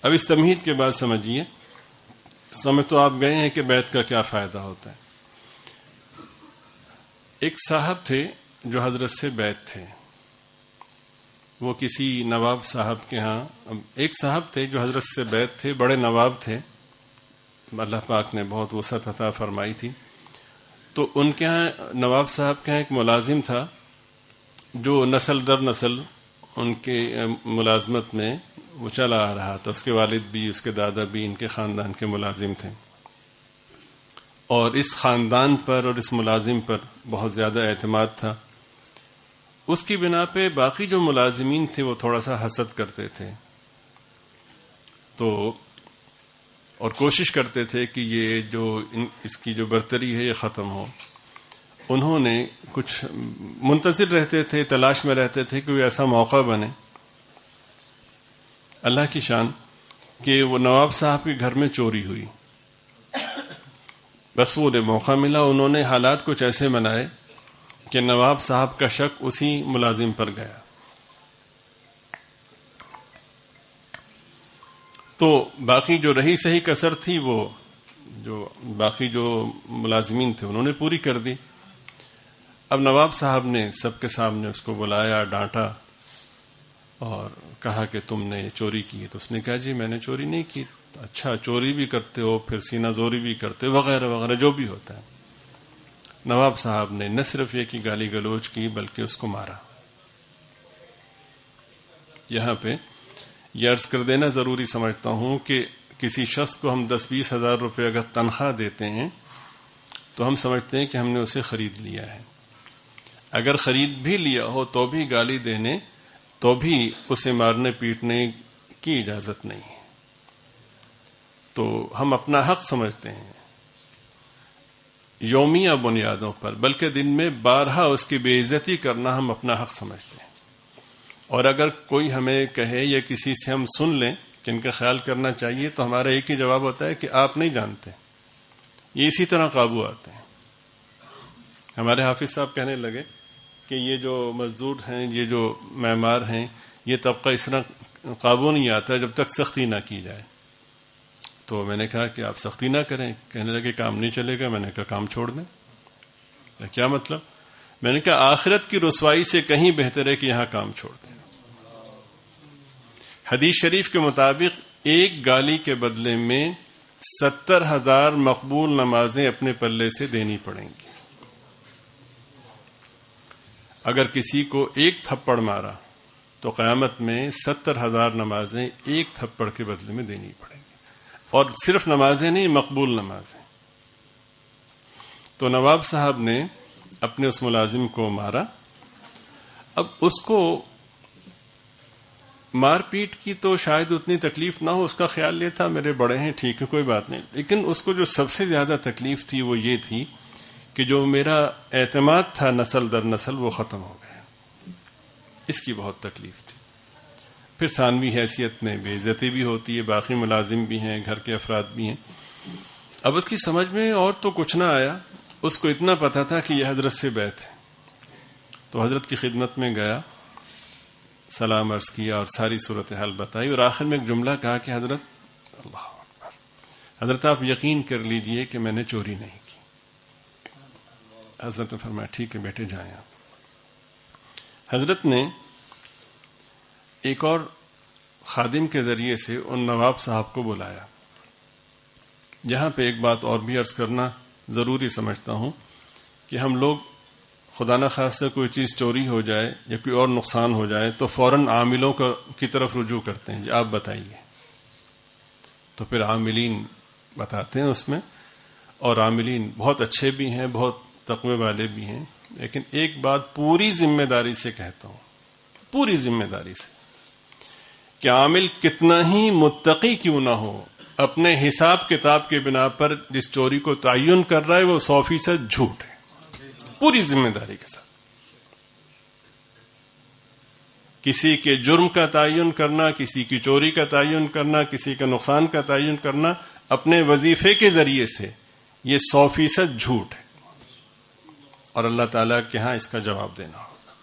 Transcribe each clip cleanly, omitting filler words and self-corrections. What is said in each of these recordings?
اب اس تمہید کے بعد سمجھیے، سمجھ تو آپ گئے ہیں کہ بیعت کا کیا فائدہ ہوتا ہے۔ ایک صاحب تھے جو حضرت سے بیعت تھے، وہ کسی نواب صاحب کے ہاں، ایک صاحب تھے جو حضرت سے بیعت تھے، بڑے نواب تھے، اللہ پاک نے بہت وسعت عطا فرمائی تھی، تو ان کے ہاں نواب صاحب کے ہاں ایک ملازم تھا جو نسل در نسل ان کے ملازمت میں وہ چلا آ رہا تھا، اس کے والد بھی، اس کے دادا بھی ان کے خاندان کے ملازم تھے، اور اس خاندان پر اور اس ملازم پر بہت زیادہ اعتماد تھا۔ اس کی بنا پہ باقی جو ملازمین تھے وہ تھوڑا سا حسد کرتے تھے، تو اور کوشش کرتے تھے کہ یہ جو اس کی جو برتری ہے یہ ختم ہو۔ انہوں نے کچھ منتظر رہتے تھے، تلاش میں رہتے تھے کہ کوئی ایسا موقع بنے، اللہ کی شان کہ وہ نواب صاحب کے گھر میں چوری ہوئی، بس وہ انہیں موقع ملا، انہوں نے حالات کچھ ایسے بنائے کہ نواب صاحب کا شک اسی ملازم پر گیا، تو باقی جو رہی صحیح کسر تھی وہ جو باقی جو ملازمین تھے انہوں نے پوری کر دی۔ اب نواب صاحب نے سب کے سامنے اس کو بلایا، ڈانٹا اور کہا کہ تم نے چوری کی ہے، تو اس نے کہا جی میں نے چوری نہیں کی۔ اچھا چوری بھی کرتے ہو، پھر سینہ زوری بھی کرتے ہو، وغیرہ وغیرہ جو بھی ہوتا ہے۔ نواب صاحب نے نہ صرف یہ کہ گالی گلوچ کی بلکہ اس کو مارا۔ یہاں پہ یہ عرض کر دینا ضروری سمجھتا ہوں کہ کسی شخص کو ہم 10-20 ہزار روپے اگر تنخواہ دیتے ہیں تو ہم سمجھتے ہیں کہ ہم نے اسے خرید لیا ہے، اگر خرید بھی لیا ہو تو بھی گالی دینے، تو بھی اسے مارنے پیٹنے کی اجازت نہیں ہے، تو ہم اپنا حق سمجھتے ہیں یومیہ بنیادوں پر، بلکہ دن میں بارہا اس کی بے عزتی کرنا ہم اپنا حق سمجھتے ہیں۔ اور اگر کوئی ہمیں کہے یا کسی سے ہم سن لیں کہ ان کا خیال کرنا چاہیے، تو ہمارا ایک ہی جواب ہوتا ہے کہ آپ نہیں جانتے، یہ اسی طرح قابو آتے ہیں۔ ہمارے حافظ صاحب کہنے لگے کہ یہ جو مزدور ہیں، یہ جو معمار ہیں، یہ طبقہ اس طرح قابو نہیں آتا جب تک سختی نہ کی جائے۔ تو میں نے کہا کہ آپ سختی نہ کریں، کہنے لگے کام نہیں چلے گا، میں نے کہا کام چھوڑ دیں۔ کیا مطلب؟ میں نے کہا آخرت کی رسوائی سے کہیں بہتر ہے کہ یہاں کام چھوڑ دیں۔ حدیث شریف کے مطابق ایک گالی کے بدلے میں 70,000 مقبول نمازیں اپنے پلے سے دینی پڑیں گی۔ اگر کسی کو ایک تھپڑ مارا تو قیامت میں 70,000 نمازیں ایک تھپڑ کے بدلے میں دینی پڑیں گی، اور صرف نمازیں نہیں، مقبول نمازیں۔ تو نواب صاحب نے اپنے اس ملازم کو مارا۔ اب اس کو مار پیٹ کی تو شاید اتنی تکلیف نہ ہو، اس کا خیال یہ تھا میرے بڑے ہیں، ٹھیک ہے کوئی بات نہیں، لیکن اس کو جو سب سے زیادہ تکلیف تھی وہ یہ تھی کہ جو میرا اعتماد تھا نسل در نسل وہ ختم ہو گیا، اس کی بہت تکلیف تھی۔ پھر ثانوی حیثیت میں بے عزتی بھی ہوتی ہے، باقی ملازم بھی ہیں، گھر کے افراد بھی ہیں۔ اب اس کی سمجھ میں اور تو کچھ نہ آیا، اس کو اتنا پتا تھا کہ یہ حضرت سے بیعت ہے، تو حضرت کی خدمت میں گیا، سلام عرض کیا اور ساری صورتحال بتائی، اور آخر میں ایک جملہ کہا کہ حضرت اللہ اکبر، حضرت آپ یقین کر لیجئے کہ میں نے چوری نہیں کی۔ حضرت نے فرمایا ٹھیک ہے بیٹے جائیں آپ۔ حضرت نے ایک اور خادم کے ذریعے سے ان نواب صاحب کو بلایا۔ یہاں پہ ایک بات اور بھی عرض کرنا ضروری سمجھتا ہوں کہ ہم لوگ خدا نخواستہ کوئی چیز چوری ہو جائے یا کوئی اور نقصان ہو جائے تو فوراً عاملوں کی طرف رجوع کرتے ہیں، جی آپ بتائیے، تو پھر عاملین بتاتے ہیں اس میں، اور عاملین بہت اچھے بھی ہیں، بہت تقوی والے بھی ہیں، لیکن ایک بات پوری ذمہ داری سے کہتا ہوں، پوری ذمہ داری سے، کہ عامل کتنا ہی متقی کیوں نہ ہو، اپنے حساب کتاب کے بنا پر جس چوری کو تعین کر رہا ہے وہ 100% جھوٹ ہے، پوری ذمہ داری کے ساتھ۔ کسی کے جرم کا تعین کرنا، کسی کی چوری کا تعین کرنا، کسی کا نقصان کا تعین کرنا اپنے وظیفے کے ذریعے سے، یہ 100% جھوٹ ہے، اور اللہ تعالیٰ کے ہاں اس کا جواب دینا ہوگا۔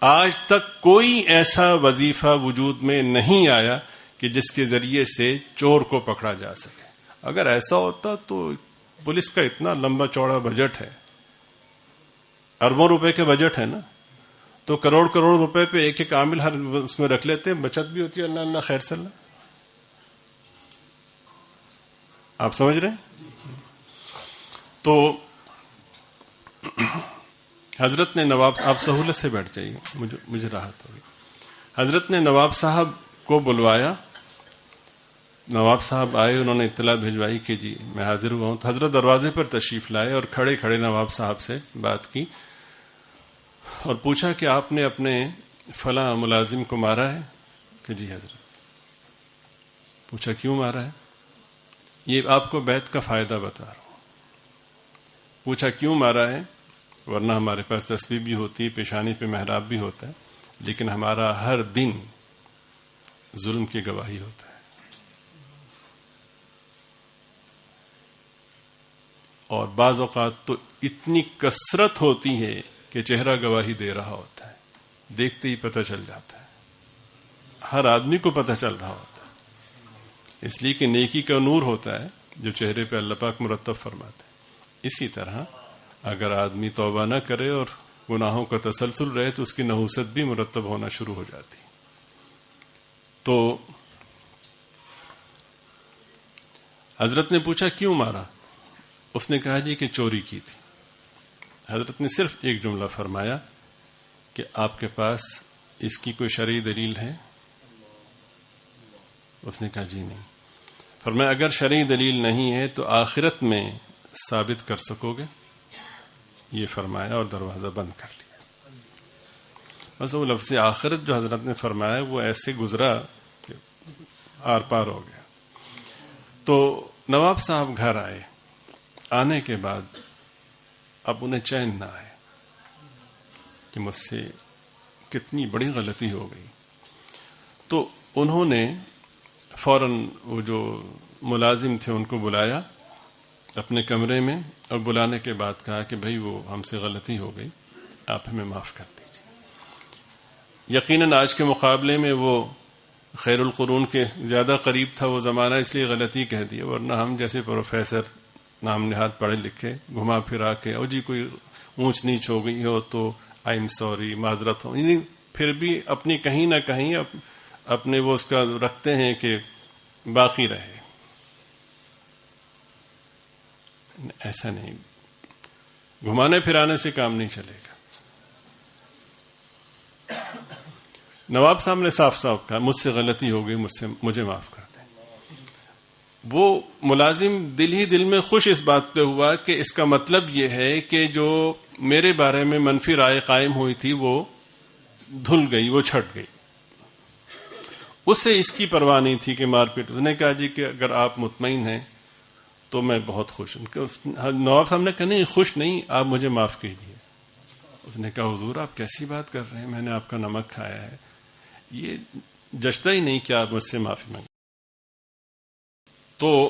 آج تک کوئی ایسا وظیفہ وجود میں نہیں آیا کہ جس کے ذریعے سے چور کو پکڑا جا سکے. اگر ایسا ہوتا تو پولیس کا اتنا لمبا چوڑا بجٹ ہے, اربوں روپے کے بجٹ ہے نا, تو کروڑ کروڑ روپے پہ ایک ایک عامل ہر اس میں رکھ لیتے, بچت بھی ہوتی ہے. اللہ اللہ خیر صلی اللہ. آپ سمجھ رہے ہیں؟ تو حضرت نے نواب, آپ سہولت سے بیٹھ جائیے, مجھے راحت ہوگی. حضرت نے نواب صاحب کو بلوایا. نواب صاحب آئے, انہوں نے اطلاع بھجوائی کہ جی میں حاضر ہوا ہوں. تو حضرت دروازے پر تشریف لائے اور کھڑے کھڑے نواب صاحب سے بات کی اور پوچھا کہ آپ نے اپنے فلاں ملازم کو مارا ہے؟ کہ جی حضرت. پوچھا کیوں مارا ہے؟ یہ آپ کو بیعت کا فائدہ بتا رہا ہوں. پوچھا کیوں مارا ہے؟ ورنہ ہمارے پاس تسبیح بھی ہوتی, پیشانی پہ محراب بھی ہوتا ہے, لیکن ہمارا ہر دن ظلم کی گواہی ہوتا ہے. اور بعض اوقات تو اتنی کثرت ہوتی ہے کہ چہرہ گواہی دے رہا ہوتا ہے, دیکھتے ہی پتہ چل جاتا ہے, ہر آدمی کو پتہ چل رہا ہوتا ہے, اس لیے کہ نیکی کا نور ہوتا ہے جو چہرے پہ اللہ پاک مرتب فرماتے ہیں. اسی طرح اگر آدمی توبہ نہ کرے اور گناہوں کا تسلسل رہے تو اس کی نحوست بھی مرتب ہونا شروع ہو جاتی. تو حضرت نے پوچھا کیوں مارا؟ اس نے کہا جی کہ چوری کی تھی. حضرت نے صرف ایک جملہ فرمایا کہ آپ کے پاس اس کی کوئی شرعی دلیل ہے؟ اس نے کہا جی نہیں. فرمایا اگر شرعی دلیل نہیں ہے تو آخرت میں ثابت کر سکو گے؟ یہ فرمایا اور دروازہ بند کر لیا. بس وہ لفظ آخرت جو حضرت نے فرمایا وہ ایسے گزرا کہ آر پار ہو گیا. تو نواب صاحب گھر آئے. آنے کے بعد اب انہیں چین نہ آئے کہ مجھ سے کتنی بڑی غلطی ہو گئی. تو انہوں نے فوراً وہ جو ملازم تھے ان کو بلایا اپنے کمرے میں, اور بلانے کے بعد کہا کہ بھائی وہ ہم سے غلطی ہو گئی, آپ ہمیں معاف کر دیجیے. یقیناً آج کے مقابلے میں وہ خیر القرون کے زیادہ قریب تھا وہ زمانہ, اس لیے غلطی کہہ دی, ورنہ ہم جیسے پروفیسر نام نہاد پڑھے لکھے گھما پھرا کے اور جی کوئی اونچ نیچ ہو گئی ہو تو آئی ایم سوری, معذرت ہو, یعنی پھر بھی اپنی کہیں نہ کہیں اپنے وہ اس کا رکھتے ہیں کہ باقی رہے. ایسا نہیں, گھمانے پھرانے سے کام نہیں چلے گا. نواب صاحب نے صاف صاف کہا مجھ سے غلطی ہو گئی, مجھے معاف کر دیں. وہ ملازم دل ہی دل میں خوش اس بات پہ ہوا کہ اس کا مطلب یہ ہے کہ جو میرے بارے میں منفی رائے قائم ہوئی تھی وہ دھل گئی, وہ چھٹ گئی. اسے اس کی پرواہ نہیں تھی کہ مار پیٹ. اس نے کہا جی کہ اگر آپ مطمئن ہیں تو میں بہت خوش ہوں. نواب صاحب نے کہا نہیں خوش نہیں, آپ مجھے معاف کیجیے. اس نے کہا حضور آپ کیسی بات کر رہے ہیں, میں نے آپ کا نمک کھایا ہے, یہ جچتا ہی نہیں کہ آپ مجھ سے معافی مانگیں. تو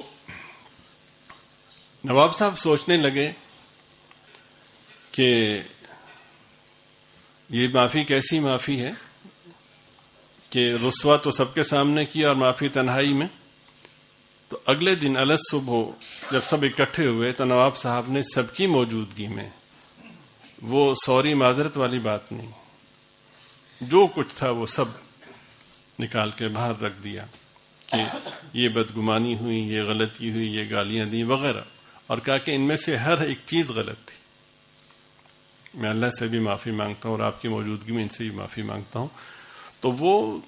نواب صاحب سوچنے لگے کہ یہ معافی کیسی معافی ہے کہ رسوا تو سب کے سامنے کیا اور معافی تنہائی میں. تو اگلے دن الگ صبح جب سب اکٹھے ہوئے تو نواب صاحب نے سب کی موجودگی میں وہ سوری معذرت والی بات نہیں, جو کچھ تھا وہ سب نکال کے باہر رکھ دیا کہ یہ بدگمانی ہوئی, یہ غلطی ہوئی, یہ گالیاں دی وغیرہ, اور کہا کہ ان میں سے ہر ایک چیز غلط تھی. میں اللہ سے بھی معافی مانگتا ہوں اور آپ کی موجودگی میں ان سے بھی معافی مانگتا ہوں. تو وہ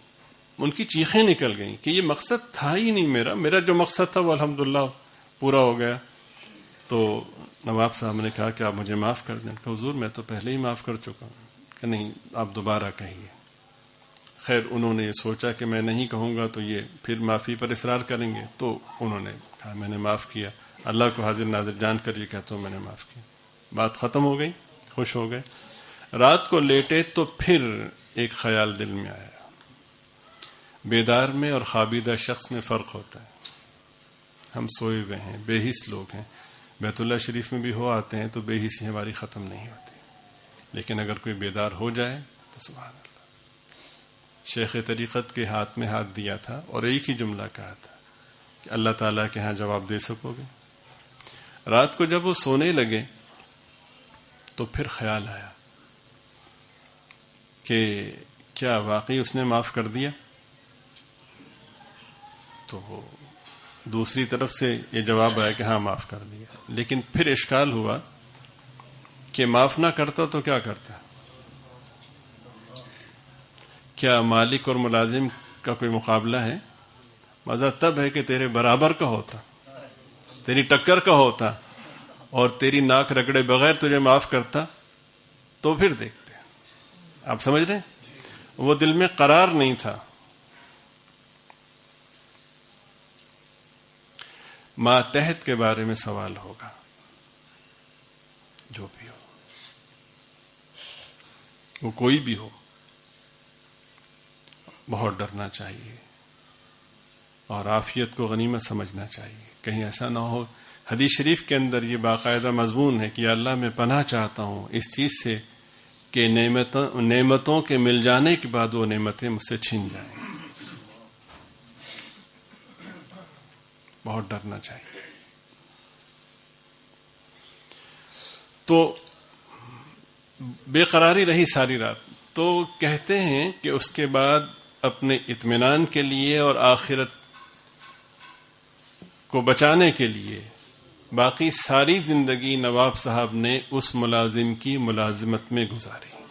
ان کی چیخیں نکل گئیں کہ یہ مقصد تھا ہی نہیں میرا جو مقصد تھا وہ الحمدللہ پورا ہو گیا. تو نواب صاحب نے کہا کہ آپ مجھے معاف کر دیں. کہ حضور میں تو پہلے ہی معاف کر چکا ہوں. کہ نہیں آپ دوبارہ کہیے. خیر انہوں نے یہ سوچا کہ میں نہیں کہوں گا تو یہ پھر معافی پر اصرار کریں گے, تو انہوں نے کہا میں نے معاف کیا, اللہ کو حاضر ناظر جان کر یہ کہتا ہوں میں نے معاف کیا. بات ختم ہو گئی, خوش ہو گئے. رات کو لیٹے تو پھر ایک خیال دل میں آیا. بیدار میں اور خوابیدہ شخص میں فرق ہوتا ہے. ہم سوئے ہوئے ہیں, بے حس لوگ ہیں, بیت اللہ شریف میں بھی ہو آتے ہیں تو بے حسی ہماری ختم نہیں ہوتی, لیکن اگر کوئی بیدار ہو جائے تو سبحان اللہ. شیخ طریقت کے ہاتھ میں ہاتھ دیا تھا اور ایک ہی جملہ کہا تھا کہ اللہ تعالیٰ کے ہاں جواب دے سکو گے. رات کو جب وہ سونے لگے تو پھر خیال آیا کہ کیا واقعی اس نے معاف کر دیا؟ تو دوسری طرف سے یہ جواب آیا کہ ہاں معاف کر دیا. لیکن پھر اشکال ہوا کہ معاف نہ کرتا تو کیا کرتا؟ کیا مالک اور ملازم کا کوئی مقابلہ ہے؟ مزہ تب ہے کہ تیرے برابر کا ہوتا، تیری ٹکر کا ہوتا اور تیری ناک رگڑے بغیر تجھے معاف کرتا تو پھر دیکھتے. آپ سمجھ رہے ہیں؟ وہ دل میں قرار نہیں تھا. ماتحت کے بارے میں سوال ہوگا، جو بھی ہو، وہ کوئی بھی ہو، بہت ڈرنا چاہیے اور عافیت کو غنیمت سمجھنا چاہیے. کہیں ایسا نہ ہو. حدیث شریف کے اندر یہ باقاعدہ مضمون ہے کہ یا اللہ میں پناہ چاہتا ہوں اس چیز سے کہ نعمتوں کے مل جانے کے بعد وہ نعمتیں مجھ سے چھین جائیں. بہت ڈرنا چاہیے. تو بے قراری رہی ساری رات. تو کہتے ہیں کہ اس کے بعد اپنے اطمینان کے لیے اور آخرت کو بچانے کے لیے باقی ساری زندگی نواب صاحب نے اس ملازم کی ملازمت میں گزاری.